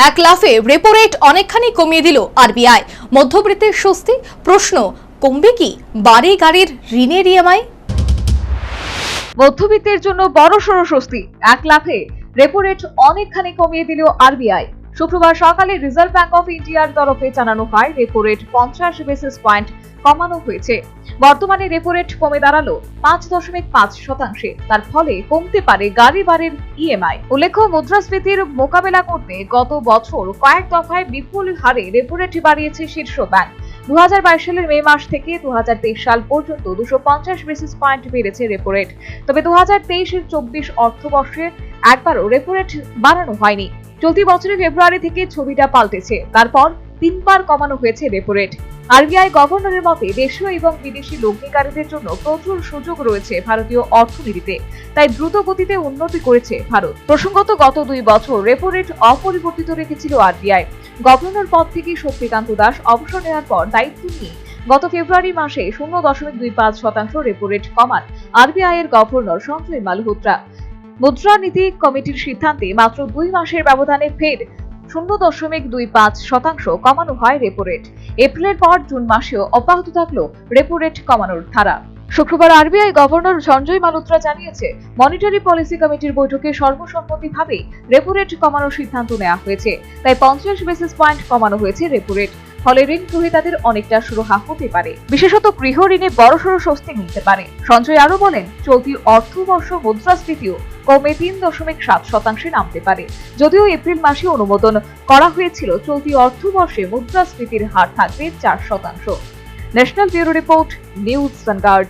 এক লাফে repo rate অনেকখানি কমিয়ে দিল আরবিআই। মধ্যবিত্তের স্বস্তি। প্রশ্ন, কমবে কি বাড়ি গাড়ির ঋণের ইএমআই? মধ্যবিত্তের জন্য বড়সড় স্বস্তি। এক লাফে রেপো রেট অনেকখানি কমিয়ে দিল আরবিআই। শুক্রবার সকালে রিজার্ভ ব্যাংক অফ ইন্ডিয়ার তরফে জানানো হয়, রেপো রেট 50 বেসিস পয়েন্ট কমানো হয়েছে। বর্তমানে রেপো রেট কমে দাঁড়ালো 5.5%। তার ফলে কমতে পারে গাড়ি বাড়ির ইএমআই। উল্লেখ্য, মুদ্রাস্ফীতির মোকাবেলা করতে গত বছর কয়েক দফায় বিপুল হারে রেপো রেট বাড়িয়েছে শীর্ষ ব্যাংক। 2022 সালের মে মাস থেকে 2023 সাল পর্যন্ত 250 বেসিস পয়েন্ট বেড়েছে রেপো রেট। তবে 2023-24 অর্থবর্ষে একবারও রেপো রেট বাড়ানো হয়নি। চলতি বছরের ফেব্রুয়ারি থেকে ছবিটা পাল্টেছে। তারপর 3 বার কমানো হয়েছে রেপো রেট। আরবিআই গভর্নরের মতে, দেশীয় এবং বিদেশি লগ্নিকারীদের জন্য প্রচুর সুযোগ রয়েছে ভারতীয় অর্থনীতিতে, তাই দ্রুত গতিতে উন্নতি করেছে ভারত। প্রসঙ্গত, গত 2 বছর রেপো রেট অপরিবর্তিত রেখেছিল আরবিআই। গভর্নর পদ থেকে শক্তিকান্ত দাস অবসর নেওয়ার পর দায়িত্ব নিয়ে গত ফেব্রুয়ারি মাসে 0.25% রেপো রেট কমান আরবিআই এর গভর্নর সঞ্জয় মালহোত্রা। মুদ্রানীতি কমিটির সিদ্ধান্তে মাত্র 2 মাসের ব্যবধানে ফের 0.25% কমানো হয় রেপো রেট। এপ্রিলের পর জুন মাসেও অব্যাহত থাকলো রেপো রেট কমানোর ধারা। শুক্রবার আরবিআই গভর্নর সঞ্জয় মালহোত্রা জানিয়েছে, মনিটারি পলিসি কমিটির বৈঠকে সর্বসম্মতিভাবে রেপো রেট কমানোর সিদ্ধান্ত নেওয়া হয়েছে। তাই 50 বেসিস পয়েন্ট কমানো হয়েছে রেপো রেট। ফলে ঋণ গ্রহীতাদের অনেকটা সুরাহা হতে পারে, বিশেষত গৃহ ঋণে বড়সড় স্বস্তি মিলতে পারে। সঞ্জয় আরো বলেন, চলতি অর্থবর্ষ মুদ্রাস্ফীতিও কমে 3.7% নামতে পারে। যদিও এপ্রিল মাসে অনুমোদন করা হয়েছিল, চলতি অর্থবর্ষে মুদ্রাস্ফীতির হার থাকবে 4%। National bureau report, news vanguard.